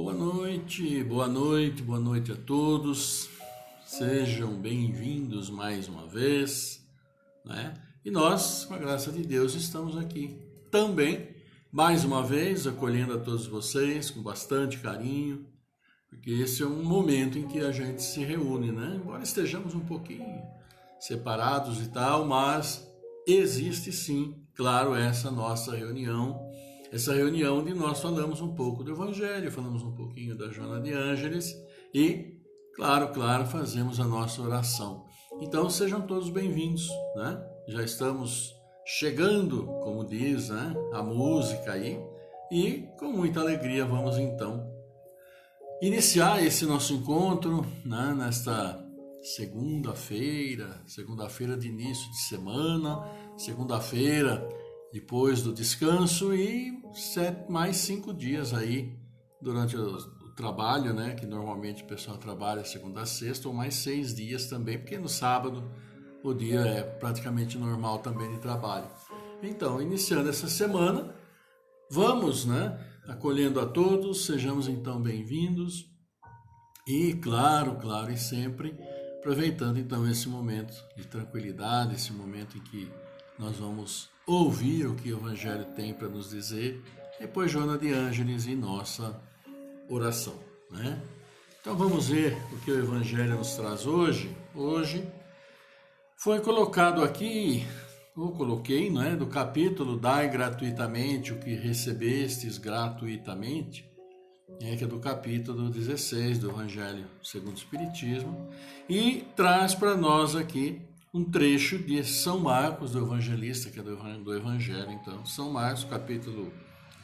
Boa noite a todos. Sejam bem-vindos mais uma vez, né? E nós, com a graça de Deus, estamos aqui também, mais uma vez, acolhendo a todos vocês com bastante carinho, porque esse é um momento em que a gente se reúne, né? Embora estejamos um pouquinho separados e tal, mas existe sim, claro, essa nossa reunião. Essa reunião onde nós falamos um pouco do Evangelho, falamos um pouquinho da Joana de Ângeles e, claro, fazemos a nossa oração. Então sejam todos bem-vindos, né? Já estamos chegando, como diz, né, a música aí, e com muita alegria vamos então iniciar esse nosso encontro, né, nesta segunda-feira de início de semana, segunda-feira depois do descanso e mais 5 dias aí durante o trabalho, né? Que normalmente o pessoal trabalha segunda a sexta, ou mais 6 dias também, porque no sábado o dia é praticamente normal também de trabalho. Então, iniciando essa semana, vamos, né? Acolhendo a todos, sejamos então bem-vindos e claro, e sempre aproveitando então esse momento de tranquilidade, esse momento em que nós vamos ouvir o que o Evangelho tem para nos dizer, depois Joana de Ângeles e nossa oração, né? Então vamos ver o que o Evangelho nos traz hoje. Hoje foi colocado aqui, ou coloquei, né, do capítulo Dai gratuitamente o que recebestes gratuitamente, que é do capítulo 16 do Evangelho segundo o Espiritismo, e traz para nós aqui um trecho de São Marcos, do evangelista, que é do Evangelho. Então, São Marcos, capítulo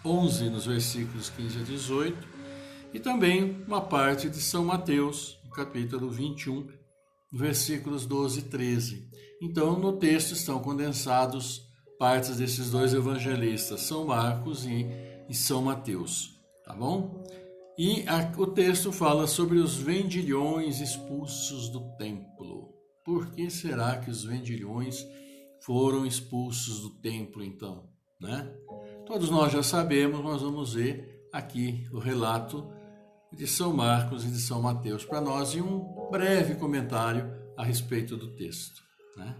11, nos versículos 15 a 18, e também uma parte de São Mateus, no capítulo 21, versículos 12 e 13. Então, no texto estão condensados partes desses dois evangelistas, São Marcos e São Mateus, tá bom? E o texto fala sobre os vendilhões expulsos do templo. Por que será que os vendilhões foram expulsos do templo, então, né? Todos nós já sabemos, mas vamos ver aqui o relato de São Marcos e de São Mateus para nós e um breve comentário a respeito do texto, né?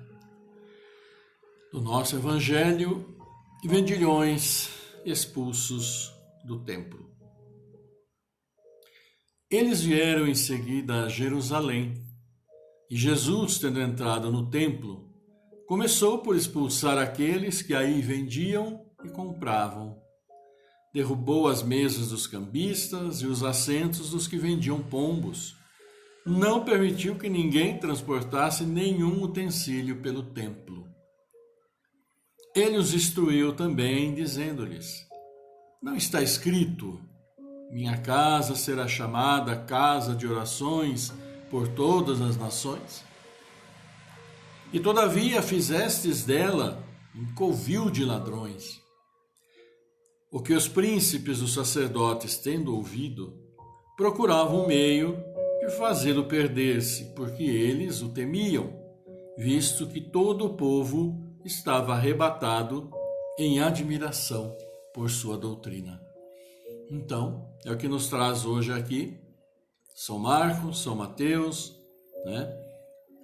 Do nosso Evangelho, vendilhões expulsos do templo. Eles vieram em seguida a Jerusalém. E Jesus, tendo entrado no templo, começou por expulsar aqueles que aí vendiam e compravam. Derrubou as mesas dos cambistas e os assentos dos que vendiam pombos. Não permitiu que ninguém transportasse nenhum utensílio pelo templo. Ele os instruiu também, dizendo-lhes: Não está escrito: Minha casa será chamada casa de orações por todas as nações? E todavia fizestes dela um covil de ladrões. O que os príncipes dos sacerdotes, tendo ouvido, procuravam um meio de fazê-lo perder-se, porque eles o temiam, visto que todo o povo estava arrebatado em admiração por sua doutrina. Então, é o que nos traz hoje aqui São Marcos, São Mateus, né,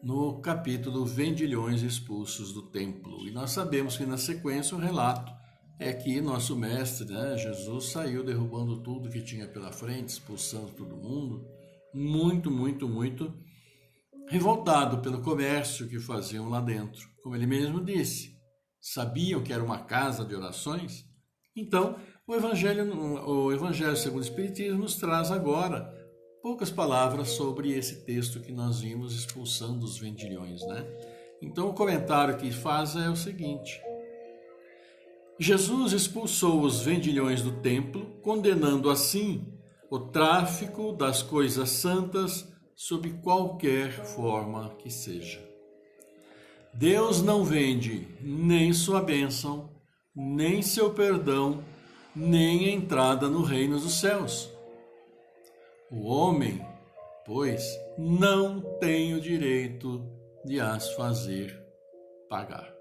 no capítulo Vendilhões expulsos do templo. E nós sabemos que na sequência o relato é que nosso mestre, né, Jesus, saiu derrubando tudo que tinha pela frente, expulsando todo mundo, muito revoltado pelo comércio que faziam lá dentro. Como ele mesmo disse, sabiam que era uma casa de orações? Então, o Evangelho segundo o Espiritismo nos traz agora poucas palavras sobre esse texto que nós vimos expulsando os vendilhões, né? Então o comentário que faz é o seguinte: Jesus expulsou os vendilhões do templo, condenando assim o tráfico das coisas santas sob qualquer forma que seja. Deus não vende nem sua bênção, nem seu perdão, nem a entrada no reino dos céus. O homem, pois, não tem o direito de as fazer pagar.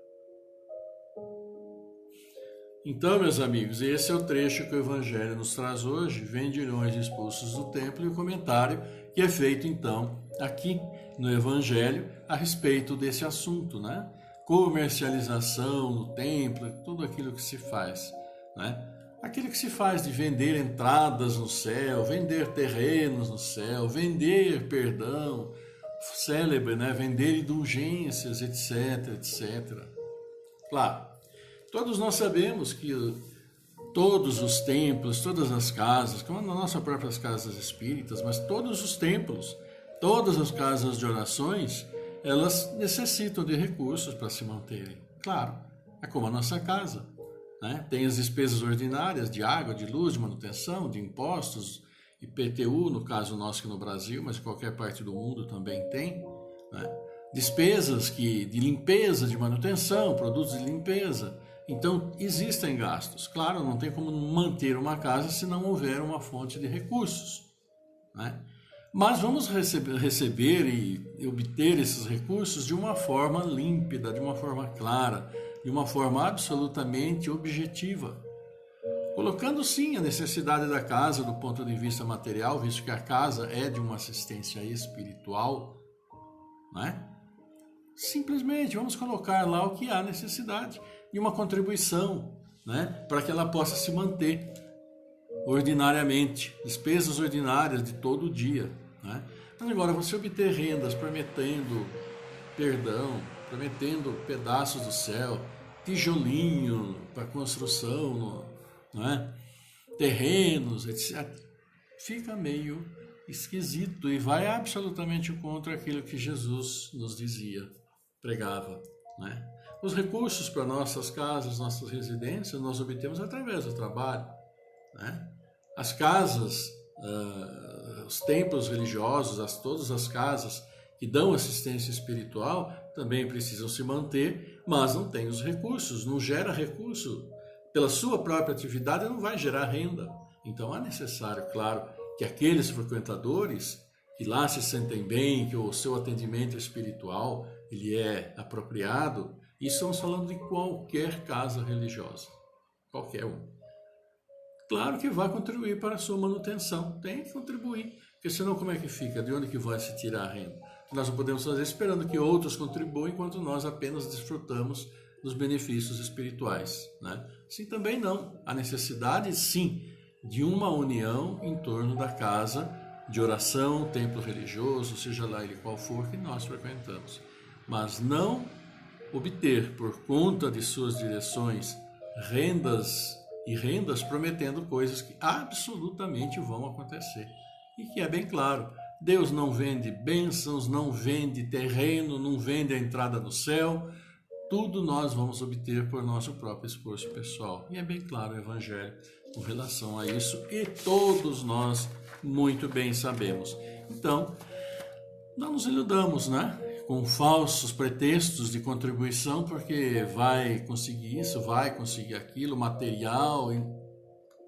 Então, meus amigos, esse é o trecho que o Evangelho nos traz hoje, vendilhões expulsos do templo, e o comentário que é feito, então, aqui no Evangelho a respeito desse assunto, né? Comercialização no templo, tudo aquilo que se faz, né? Aquilo que se faz de vender entradas no céu, vender terrenos no céu, vender perdão, célebre, né? Vender indulgências, etc, etc. Claro, todos nós sabemos que todos os templos, todas as casas, como nas nossas próprias casas espíritas, mas todos os templos, todas as casas de orações, elas necessitam de recursos para se manterem. Claro, é como a nossa casa, né? Tem as despesas ordinárias de água, de luz, de manutenção, de impostos, IPTU, no caso nosso aqui no Brasil, mas em qualquer parte do mundo também tem, né? Despesas de limpeza, de manutenção, produtos de limpeza. Então, existem gastos. Claro, não tem como manter uma casa se não houver uma fonte de recursos, né? Mas vamos receber e obter esses recursos de uma forma límpida, de uma forma clara, de uma forma absolutamente objetiva. Colocando sim a necessidade da casa do ponto de vista material, visto que a casa é de uma assistência espiritual, né? Simplesmente vamos colocar lá o que há necessidade e uma contribuição, né, para que ela possa se manter ordinariamente, despesas ordinárias de todo o dia, né? Mas agora você obter rendas prometendo perdão, prometendo pedaços do céu, tijolinho para construção, né, terrenos, etc., fica meio esquisito e vai absolutamente contra aquilo que Jesus nos dizia, pregava, né? Os recursos para nossas casas, nossas residências, nós obtemos através do trabalho, né? As casas, os templos religiosos, todas as casas que dão assistência espiritual também precisam se manter, mas não têm os recursos, não gera recurso. Pela sua própria atividade não vai gerar renda. Então é necessário, claro, que aqueles frequentadores que lá se sentem bem, que o seu atendimento espiritual ele é apropriado, e estamos falando de qualquer casa religiosa, qualquer um. Claro que vai contribuir para a sua manutenção, tem que contribuir, porque senão como é que fica? De onde que vai se tirar a renda? Nós não podemos fazer esperando que outros contribuam, enquanto nós apenas desfrutamos dos benefícios espirituais, né? Assim também não. Há necessidade, sim, de uma união em torno da casa de oração, templo religioso, seja lá ele qual for, que nós frequentamos. Mas não obter, por conta de suas direções, rendas prometendo coisas que absolutamente vão acontecer. E que é bem claro, Deus não vende bênçãos, não vende terreno, não vende a entrada no céu, tudo nós vamos obter por nosso próprio esforço pessoal. E é bem claro o Evangelho com relação a isso, e todos nós muito bem sabemos. Então, não nos iludamos, né? Com falsos pretextos de contribuição, porque vai conseguir isso, vai conseguir aquilo, material,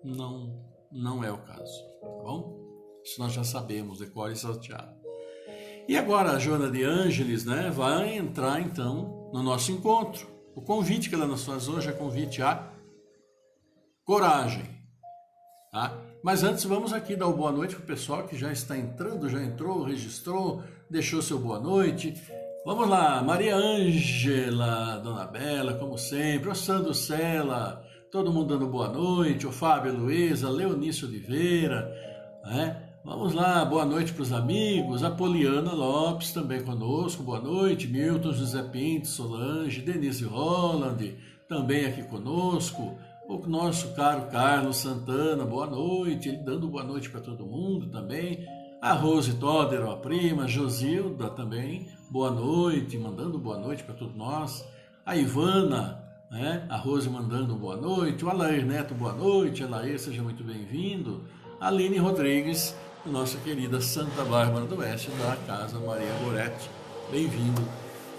não é o caso, tá bom? Isso nós já sabemos, decore e salteado. E agora a Joana de Ângeles, né, vai entrar então no nosso encontro. O convite que ela nos faz hoje é convite à coragem, tá? Mas antes vamos aqui dar uma boa noite para o pessoal que já está entrando, já entrou, registrou, deixou seu boa noite. Vamos lá, Maria Ângela, Dona Bela, como sempre, o Sandro Sela, todo mundo dando boa noite, o Fábio Luiza, Leonício Oliveira, né? Vamos lá, boa noite para os amigos, a Poliana Lopes também conosco, boa noite, Milton José Pinto, Solange, Denise Holland, também aqui conosco, o nosso caro Carlos Santana, boa noite, ele dando boa noite para todo mundo também, a Rose Toder, a prima, Josilda também, boa noite, mandando boa noite para todos nós, a Ivana, né? A Rose mandando boa noite, o Alair Neto, boa noite, Alair, seja muito bem-vindo, a Aline Rodrigues, nossa querida Santa Bárbara do Oeste, da Casa Maria Goretti, bem-vindo,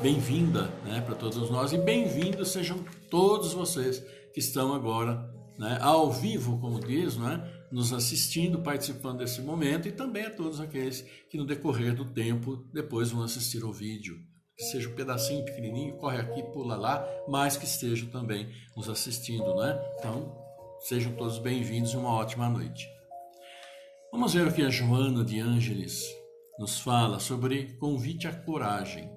bem-vinda, né, para todos nós, e bem-vindos sejam todos vocês que estão agora, né, ao vivo, como diz, né, nos assistindo, participando desse momento, e também a todos aqueles que no decorrer do tempo depois vão assistir ao vídeo, que seja um pedacinho pequenininho, corre aqui, pula lá, mas que estejam também nos assistindo, né? Então, sejam todos bem-vindos e uma ótima noite. Vamos ver o que a Joana de Ângeles nos fala sobre convite à coragem.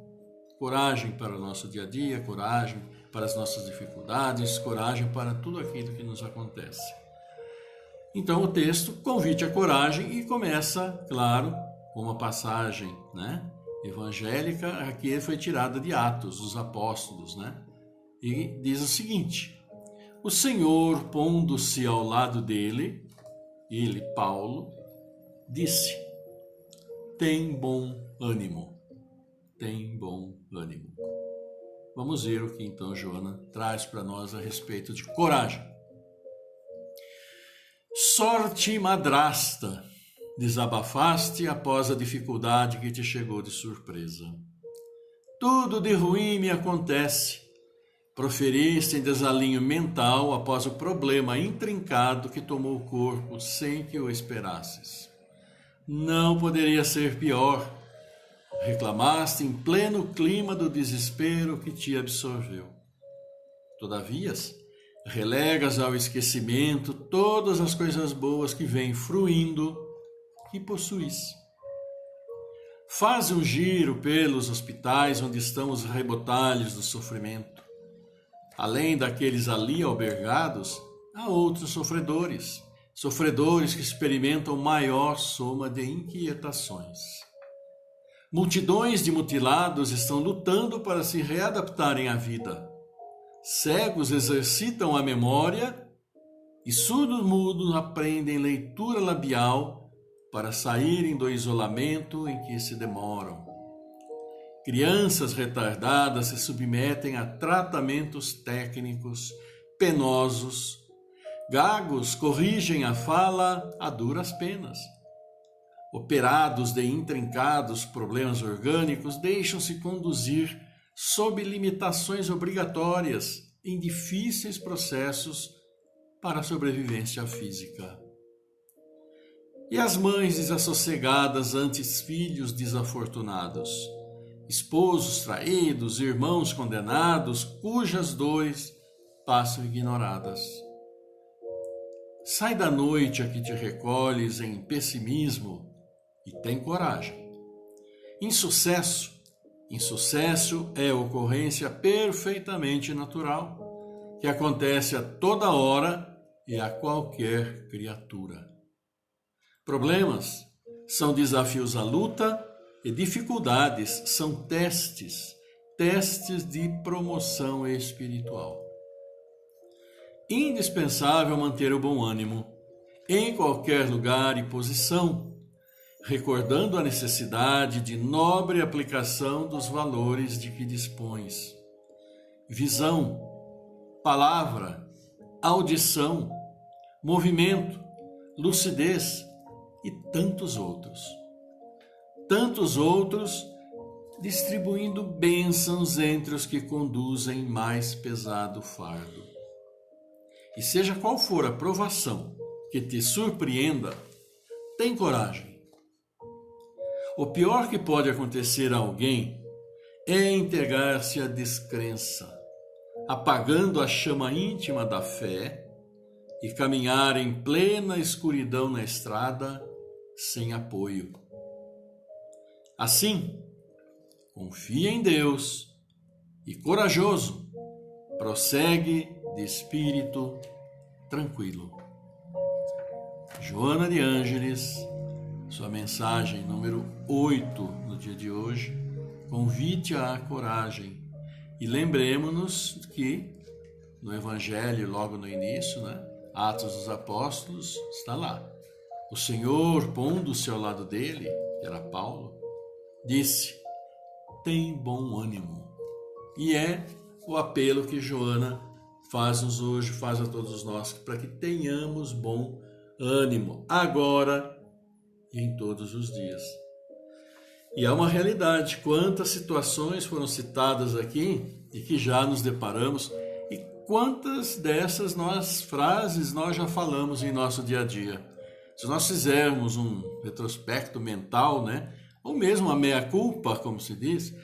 Coragem para o nosso dia a dia, coragem para as nossas dificuldades, coragem para tudo aquilo que nos acontece. Então o texto convite à coragem e começa, claro, com uma passagem, né, evangélica, aqui foi tirada de Atos dos Apóstolos, né? E diz o seguinte: o Senhor, pondo-se ao lado dele, ele, Paulo, disse: tem bom ânimo, tem bom ânimo. Vamos ver o que então Joana traz para nós a respeito de coragem. Sorte madrasta, desabafaste após a dificuldade que te chegou de surpresa. Tudo de ruim me acontece, proferiste em desalinho mental após o problema intrincado que tomou o corpo sem que o esperasses. Não poderia ser pior, reclamaste em pleno clima do desespero que te absorveu. Todavia, relegas ao esquecimento todas as coisas boas que vêm fruindo, que possuis. Faz um giro pelos hospitais onde estão os rebotalhos do sofrimento. Além daqueles ali albergados, há outros sofredores, sofredores que experimentam maior soma de inquietações. Multidões de mutilados estão lutando para se readaptarem à vida. Cegos exercitam a memória e surdos-mudos aprendem leitura labial para saírem do isolamento em que se demoram. Crianças retardadas se submetem a tratamentos técnicos penosos. Gagos corrigem a fala a duras penas. Operados de intrincados problemas orgânicos deixam-se conduzir sob limitações obrigatórias em difíceis processos para a sobrevivência física. E as mães desassossegadas ante filhos desafortunados, esposos traídos, irmãos condenados, cujas dores passam ignoradas. Sai da noite a que te recolhes em pessimismo e tem coragem. Insucesso é ocorrência perfeitamente natural, que acontece a toda hora e a qualquer criatura. Problemas são desafios à luta e dificuldades são testes de promoção espiritual. Indispensável manter o bom ânimo em qualquer lugar e posição, recordando a necessidade de nobre aplicação dos valores de que dispões. Visão, palavra, audição, movimento, lucidez e tantos outros. Tantos outros, distribuindo bênçãos entre os que conduzem mais pesado fardo. E seja qual for a provação que te surpreenda, tem coragem. O pior que pode acontecer a alguém é entregar-se à descrença, apagando a chama íntima da fé e caminhar em plena escuridão na estrada sem apoio. Assim, confia em Deus e, corajoso, prossegue de espírito tranquilo. Joana de Ângeles, sua mensagem número 8 no dia de hoje, convite à coragem. E lembremos-nos que no Evangelho, logo no início, né, Atos dos Apóstolos, está lá. O Senhor, pondo-se ao lado dele, que era Paulo, disse: tem bom ânimo. E é o apelo que Joana faz-nos hoje, faz a todos nós, para que tenhamos bom ânimo, agora e em todos os dias. E há uma realidade, quantas situações foram citadas aqui e que já nos deparamos, e quantas dessas frases nós já falamos em nosso dia a dia. Se nós fizermos um retrospecto mental, né, ou mesmo a meia-culpa, como se diz,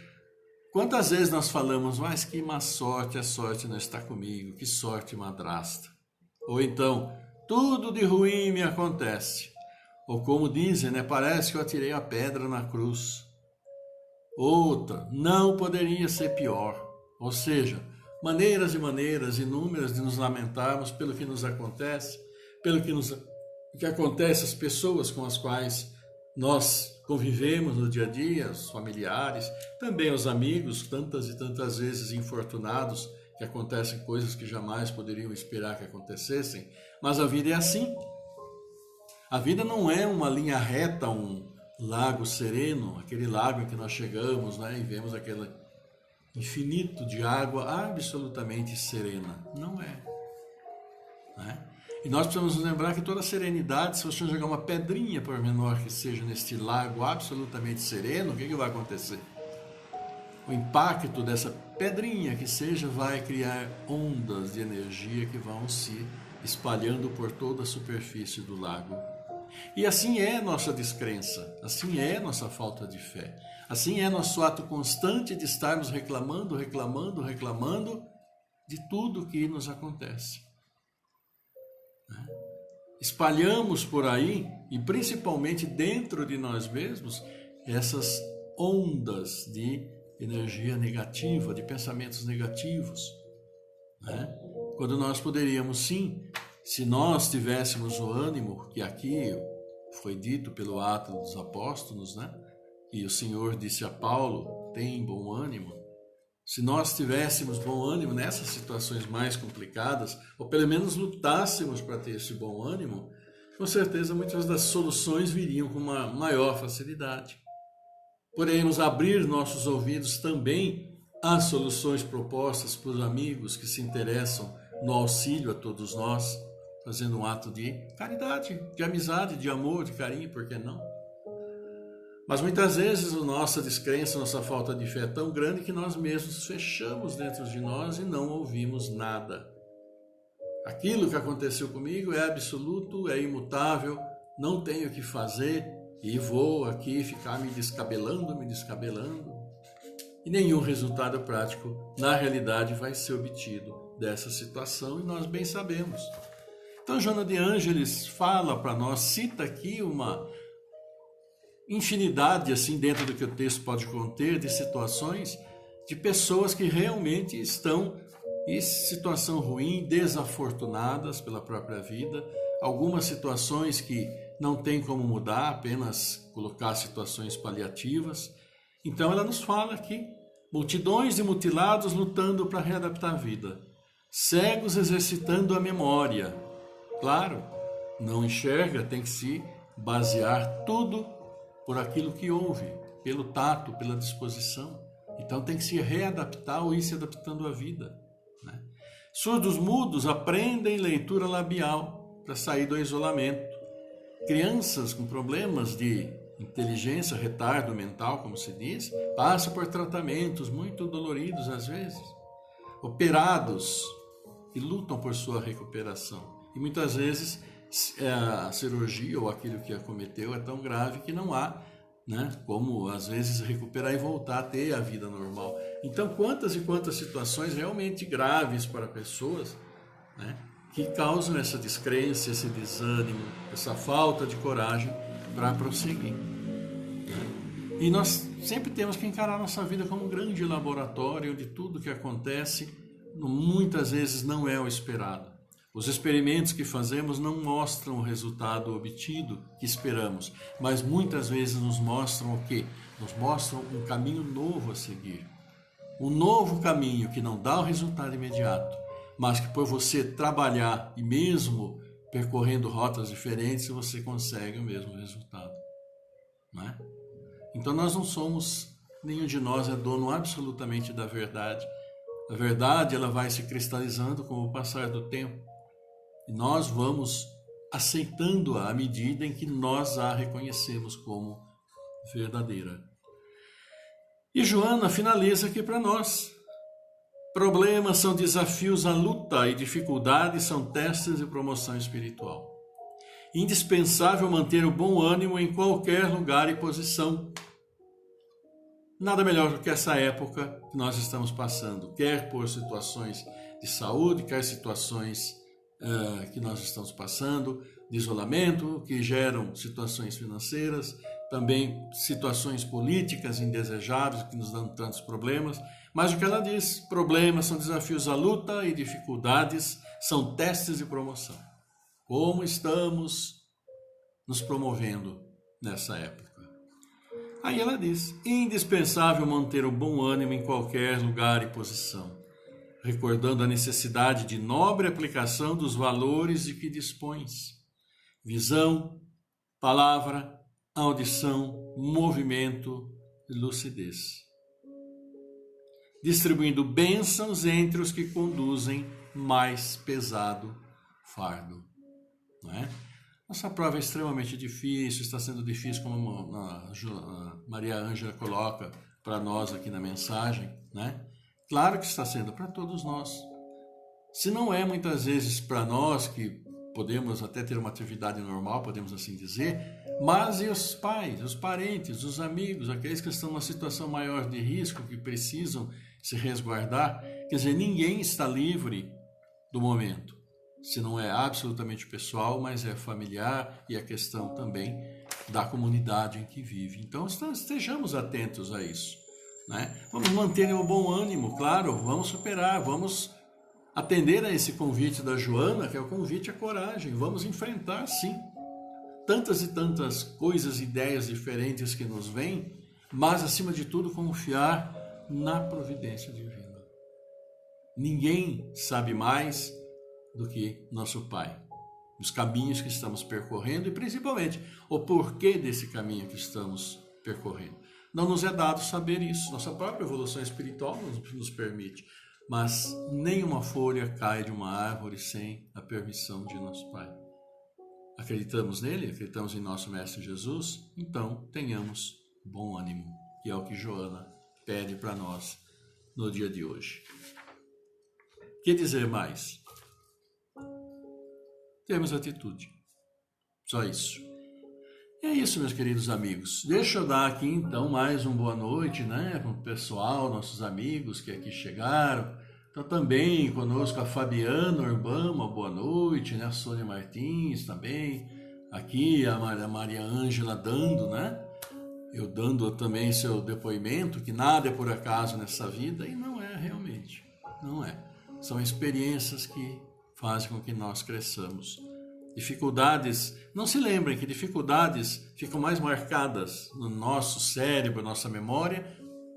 Quantas vezes nós falamos, mas que má sorte, a sorte não está comigo, que sorte madrasta. Ou então, tudo de ruim me acontece. Ou como dizem, né, parece que eu atirei a pedra na cruz. Outra, não poderia ser pior. Ou seja, maneiras e maneiras inúmeras de nos lamentarmos pelo que nos acontece, pelo que acontece às pessoas com as quais nós convivemos no dia a dia, os familiares, também os amigos, tantas e tantas vezes infortunados, que acontecem coisas que jamais poderiam esperar que acontecessem, mas a vida é assim. A vida não é uma linha reta, um lago sereno, aquele lago em que nós chegamos, né, e vemos aquele infinito de água absolutamente serena. Não é. Né? E nós precisamos nos lembrar que toda serenidade, se você jogar uma pedrinha, por menor que seja, neste lago absolutamente sereno, o que vai acontecer? O impacto dessa pedrinha que seja vai criar ondas de energia que vão se espalhando por toda a superfície do lago. E assim é nossa descrença, assim é nossa falta de fé, assim é nosso ato constante de estarmos reclamando de tudo que nos acontece. Espalhamos por aí, e principalmente dentro de nós mesmos, essas ondas de energia negativa, de pensamentos negativos. Né? Quando nós poderíamos sim, se nós tivéssemos o ânimo, que aqui foi dito pelo Atos dos Apóstolos, né? E o Senhor disse a Paulo, tem bom ânimo. Se nós tivéssemos bom ânimo nessas situações mais complicadas, ou pelo menos lutássemos para ter esse bom ânimo, com certeza muitas das soluções viriam com uma maior facilidade. Poderíamos abrir nossos ouvidos também às soluções propostas por amigos que se interessam no auxílio a todos nós, fazendo um ato de caridade, de amizade, de amor, de carinho, por que não? Mas muitas vezes a nossa descrença, a nossa falta de fé é tão grande que nós mesmos fechamos dentro de nós e não ouvimos nada. Aquilo que aconteceu comigo é absoluto, é imutável, não tenho o que fazer e vou aqui ficar me descabelando, e nenhum resultado prático, na realidade, vai ser obtido dessa situação e nós bem sabemos. Então, Joana de Ângeles fala para nós, cita aqui uma infinidade, assim, dentro do que o texto pode conter, de situações de pessoas que realmente estão em situação ruim, desafortunadas pela própria vida, algumas situações que não tem como mudar, apenas colocar situações paliativas. Então ela nos fala aqui, multidões de mutilados lutando para readaptar a vida, cegos exercitando a memória. Claro, não enxerga, tem que se basear tudo por aquilo que ouve, pelo tato, pela disposição. Então tem que se readaptar ou ir se adaptando à vida. Né? Surdos mudos aprendem leitura labial para sair do isolamento. Crianças com problemas de inteligência, retardo mental, como se diz, passam por tratamentos muito doloridos às vezes. Operados e lutam por sua recuperação. E muitas vezes a cirurgia ou aquilo que acometeu é tão grave que não há, né, como às vezes recuperar e voltar a ter a vida normal. Então quantas e quantas situações realmente graves para pessoas, né, que causam essa descrença, esse desânimo, essa falta de coragem para prosseguir. Né? E nós sempre temos que encarar nossa vida como um grande laboratório onde tudo que acontece muitas vezes não é o esperado. Os experimentos que fazemos não mostram o resultado obtido que esperamos, mas muitas vezes nos mostram o quê? Nos mostram um caminho novo a seguir. Um novo caminho que não dá o resultado imediato, mas que por você trabalhar e mesmo percorrendo rotas diferentes, você consegue o mesmo resultado. Né? Então nós não somos, nenhum de nós é dono absolutamente da verdade. A verdade ela vai se cristalizando com o passar do tempo. E nós vamos aceitando-a à medida em que nós a reconhecemos como verdadeira. E Joana finaliza aqui para nós. Problemas são desafios à luta e dificuldades são testes de promoção espiritual. Indispensável manter o bom ânimo em qualquer lugar e posição. nada melhor do que essa época que nós estamos passando, quer por situações de saúde, quer situações que nós estamos passando, de isolamento, que geram situações financeiras, também situações políticas indesejáveis que nos dão tantos problemas. Mas o que ela diz, problemas são desafios à luta e dificuldades são testes de promoção. Como estamos nos promovendo nessa época? Aí ela diz, indispensável manter o bom ânimo em qualquer lugar e posição, recordando a necessidade de nobre aplicação dos valores de que dispões. Visão, palavra, audição, movimento e lucidez. Distribuindo bênçãos entre os que conduzem mais pesado fardo. Não é? Nossa prova é extremamente difícil, está sendo difícil, como a Maria Ângela coloca para nós aqui na mensagem, né? Claro que está sendo para todos nós. Se não é muitas vezes para nós, que podemos até ter uma atividade normal, podemos assim dizer, mas e os pais, os parentes, os amigos, aqueles que estão numa situação maior de risco, que precisam se resguardar, quer dizer, ninguém está livre do momento. Se não é absolutamente pessoal, mas é familiar e a questão também da comunidade em que vive. Então, estejamos atentos a isso, né? Vamos manter o bom ânimo, claro, vamos superar, vamos atender a esse convite da Joana, que é o convite à coragem. Vamos enfrentar, sim, tantas e tantas coisas, ideias diferentes que nos vêm, mas, acima de tudo, confiar na providência divina. Ninguém sabe mais do que nosso Pai, os caminhos que estamos percorrendo e principalmente o porquê desse caminho que estamos percorrendo. Não nos é dado saber isso, nossa própria evolução espiritual nos permite, mas nenhuma folha cai de uma árvore sem a permissão de nosso Pai. Acreditamos nele, acreditamos em nosso Mestre Jesus, então tenhamos bom ânimo, que é o que Joana pede para nós no dia de hoje. Que dizer mais? Temos atitude. Só isso. E é isso, meus queridos amigos. Deixa eu dar aqui, então, mais uma boa noite, né? Para o pessoal, nossos amigos que aqui chegaram. Então, também conosco a Fabiana Urbano, uma boa noite, né? A Sônia Martins também. Aqui a Maria Ângela dando, né? Eu dando também seu depoimento, que nada é por acaso nessa vida, e não é realmente. Não é. São experiências que fazem com que nós cresçamos. Dificuldades, não se lembrem que dificuldades ficam mais marcadas no nosso cérebro, nossa memória,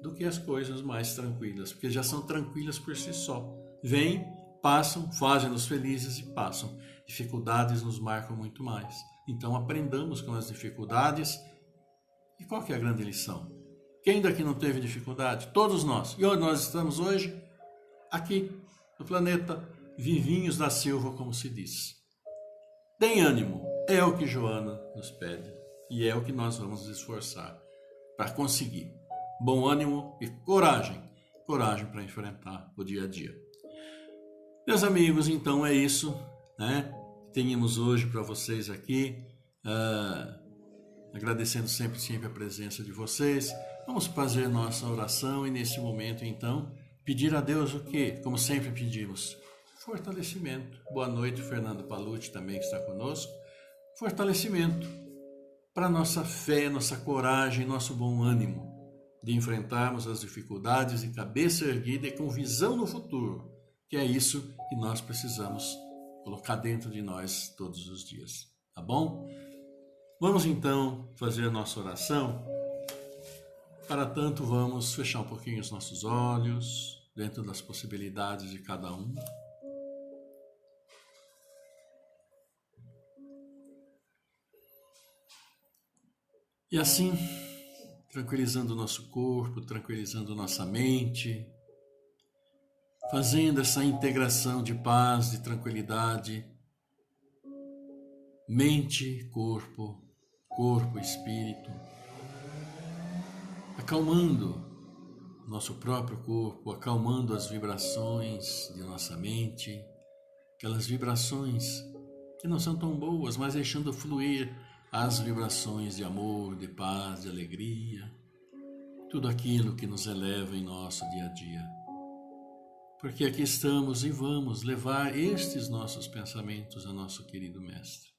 do que as coisas mais tranquilas, porque já são tranquilas por si só. Vêm, passam, fazem-nos felizes e passam. Dificuldades nos marcam muito mais. Então aprendamos com as dificuldades. E qual que é a grande lição? Quem daqui não teve dificuldade? Todos nós. E onde nós estamos hoje? Aqui, no planeta Vivinhos da Silva, como se diz. Tem ânimo, é o que Joana nos pede e é o que nós vamos nos esforçar para conseguir. Bom ânimo e coragem para enfrentar o dia a dia. Meus amigos, então é isso, né? Tínhamos hoje para vocês aqui, agradecendo sempre a presença de vocês. Vamos fazer nossa oração e nesse momento, então, pedir a Deus o quê? Como sempre pedimos. Fortalecimento. Boa noite, Fernando Palucci também que está conosco. Fortalecimento para nossa fé, nossa coragem, nosso bom ânimo de enfrentarmos as dificuldades de cabeça erguida e com visão no futuro, que é isso que nós precisamos colocar dentro de nós todos os dias. Tá bom? Vamos então fazer a nossa oração. Para tanto, vamos fechar um pouquinho os nossos olhos, dentro das possibilidades de cada um. E assim, tranquilizando o nosso corpo, tranquilizando nossa mente, fazendo essa integração de paz, de tranquilidade, mente, corpo, corpo, espírito, acalmando nosso próprio corpo, acalmando as vibrações de nossa mente, aquelas vibrações que não são tão boas, mas deixando fluir as vibrações de amor, de paz, de alegria. tudo aquilo que nos eleva em nosso dia a dia. Porque aqui estamos e vamos levar estes nossos pensamentos a nosso querido Mestre,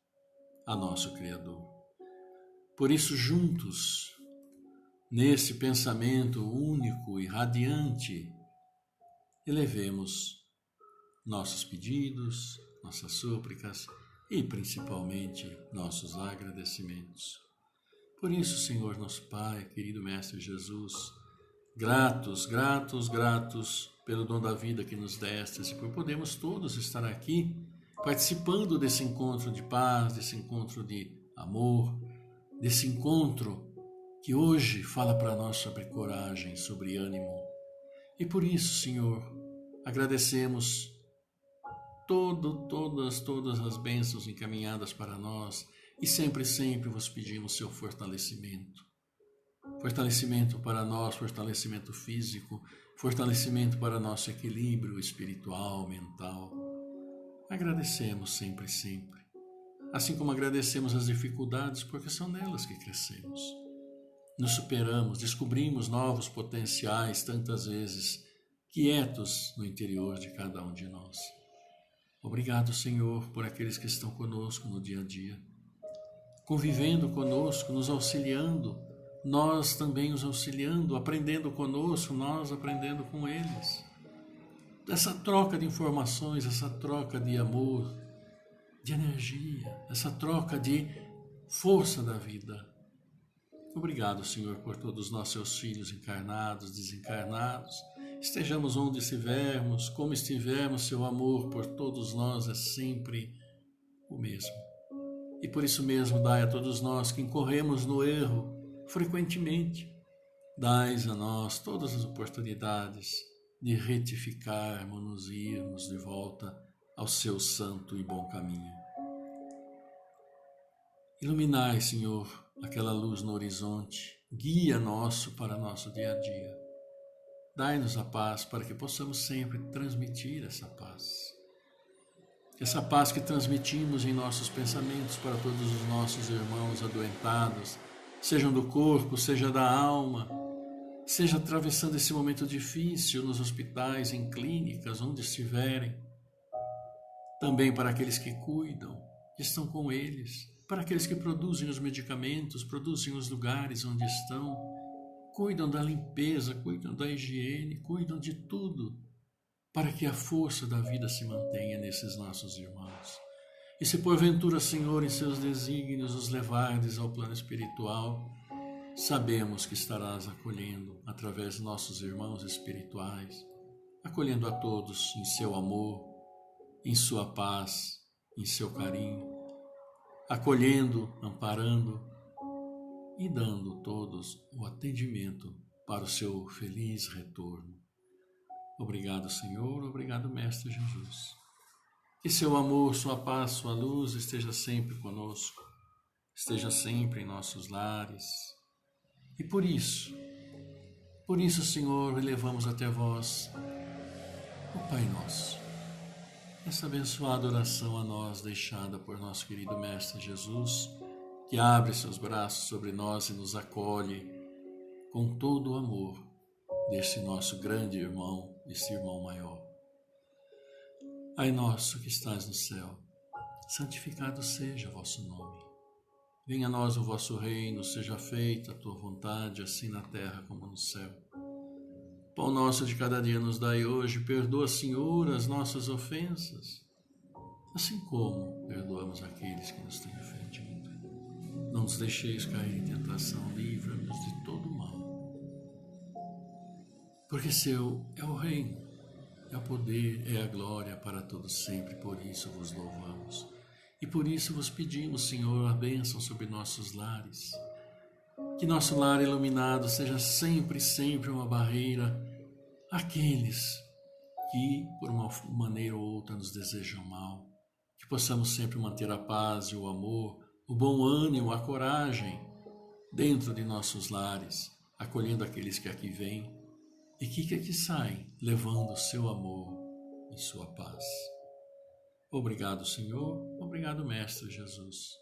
a nosso Criador. Por isso, juntos, nesse pensamento único e radiante, elevemos nossos pedidos, nossas súplicas e, principalmente, nossos agradecimentos. Por isso, Senhor, nosso Pai, querido Mestre Jesus, gratos pelo dom da vida que nos destes e por podermos todos estar aqui participando desse encontro de paz, desse encontro de amor, desse encontro que hoje fala para nós sobre coragem, sobre ânimo. E por isso, Senhor, agradecemos todas as bênçãos encaminhadas para nós e sempre vos pedimos seu fortalecimento. Fortalecimento para nós, fortalecimento físico, fortalecimento para nosso equilíbrio espiritual, mental. Agradecemos sempre. Assim como agradecemos as dificuldades, porque são nelas que crescemos. Nos superamos, descobrimos novos potenciais, tantas vezes quietos no interior de cada um de nós. Obrigado, Senhor, por aqueles que estão conosco no dia a dia, convivendo conosco, nos auxiliando, nós também os auxiliando, aprendendo conosco, nós aprendendo com eles. Essa troca de informações, essa troca de amor, de energia, essa troca de força da vida. Obrigado, Senhor, por todos nós, seus filhos encarnados, desencarnados. Estejamos onde estivermos, como estivermos, seu amor por todos nós é sempre o mesmo. E por isso mesmo, dai a todos nós que incorremos no erro frequentemente, dais a nós todas as oportunidades de retificarmos e irmos de volta ao seu santo e bom caminho. Iluminai, Senhor, aquela luz no horizonte, guia nosso para nosso dia a dia. Dai-nos a paz para que possamos sempre transmitir essa paz. Essa paz que transmitimos em nossos pensamentos para todos os nossos irmãos adoentados, sejam do corpo, seja da alma, seja atravessando esse momento difícil nos hospitais, em clínicas, onde estiverem. Também para aqueles que cuidam, que estão com eles, para aqueles que produzem os medicamentos, produzem os lugares onde estão, cuidam da limpeza, cuidam da higiene, cuidam de tudo, para que a força da vida se mantenha nesses nossos irmãos. E se porventura, Senhor, em seus desígnios os levardes ao plano espiritual, sabemos que estarás acolhendo através de nossos irmãos espirituais, acolhendo a todos em seu amor, em sua paz, em seu carinho, acolhendo, amparando e dando todos o atendimento para o seu feliz retorno. Obrigado, Senhor, obrigado, Mestre Jesus. Que seu amor, sua paz, sua luz esteja sempre conosco, esteja sempre em nossos lares. E por isso, Senhor, elevamos até vós o Pai Nosso, essa abençoada oração a nós deixada por nosso querido Mestre Jesus, que abre seus braços sobre nós e nos acolhe com todo o amor desse nosso grande irmão, desse irmão maior. Pai nosso que estás no céu, santificado seja o vosso nome. Venha a nós o vosso reino, seja feita a tua vontade, assim na terra como no céu. Pão nosso de cada dia nos dai hoje, perdoa, Senhor, as nossas ofensas, assim como perdoamos aqueles que nos têm ofendido. Não nos deixeis cair em tentação, livra-nos de todo mal. Porque seu é o reino, é o poder, é a glória para todos sempre, por isso vos louvamos. E por isso vos pedimos, Senhor, a bênção sobre nossos lares. Que nosso lar iluminado seja sempre uma barreira àqueles que, por uma maneira ou outra, nos desejam mal. Que possamos sempre manter a paz e o amor, o bom ânimo, a coragem dentro de nossos lares, acolhendo aqueles que aqui vêm e que aqui saem, levando o seu amor e sua paz. Obrigado, Senhor, obrigado, Mestre Jesus.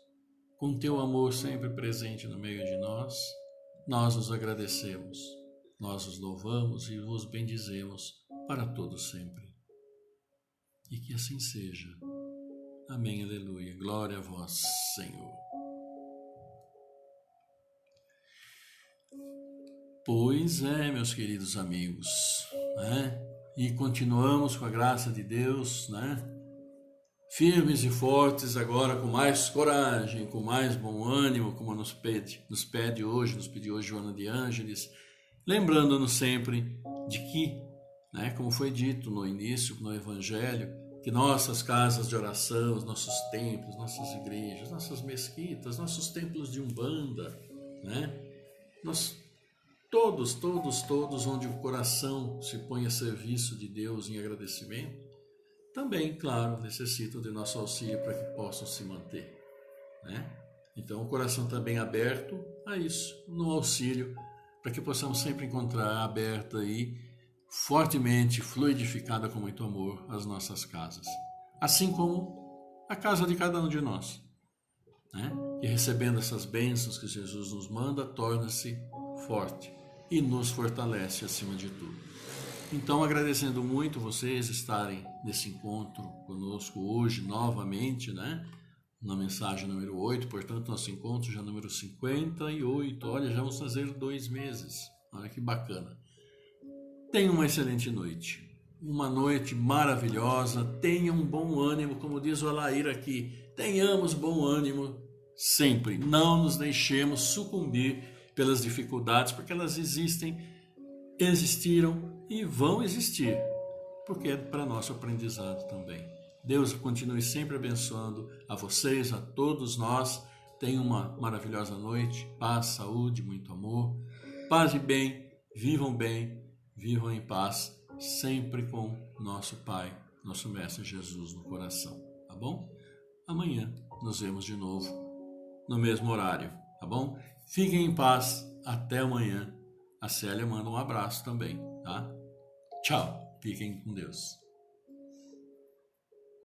Com teu amor sempre presente no meio de nós, nós os agradecemos. nós os louvamos e vos bendizemos para todo sempre. E que assim seja. Amém, aleluia. Glória a vós, Senhor. Pois é, meus queridos amigos, né? E continuamos com a graça de Deus, né? Firmes e fortes agora, com mais coragem, com mais bom ânimo, como nos pediu hoje Joana de Ângeles, lembrando-nos sempre de que, né, como foi dito no início, no Evangelho, que nossas casas de oração, nossos templos, nossas igrejas, nossas mesquitas, nossos templos de Umbanda, né, todos onde o coração se põe a serviço de Deus em agradecimento, também, claro, necessitam de nosso auxílio para que possam se manter, né? Então, o coração também aberto a isso, no auxílio, para que possamos sempre encontrar aberta aí, fortemente fluidificada com muito amor, as nossas casas. Assim como a casa de cada um de nós, né? E recebendo essas bênçãos que Jesus nos manda, torna-se forte e nos fortalece acima de tudo. Então, agradecendo muito vocês estarem nesse encontro conosco hoje, novamente, né? Na mensagem número 8, portanto, nosso encontro já número 58. Olha, já vamos fazer 2 meses. Olha que bacana. Tenha uma excelente noite. Uma noite maravilhosa. Tenha um bom ânimo, como diz o Alair aqui. Tenhamos bom ânimo sempre. Não nos deixemos sucumbir pelas dificuldades, porque elas existiram e vão existir, porque é para nosso aprendizado também. Deus continue sempre abençoando a vocês, a todos nós. Tenham uma maravilhosa noite, paz, saúde, muito amor, paz e bem, vivam em paz, sempre com nosso Pai, nosso Mestre Jesus no coração, tá bom? Amanhã nos vemos de novo no mesmo horário, tá bom? Fiquem em paz, até amanhã. A Célia manda um abraço também, tá? Tchau, fiquem com Deus.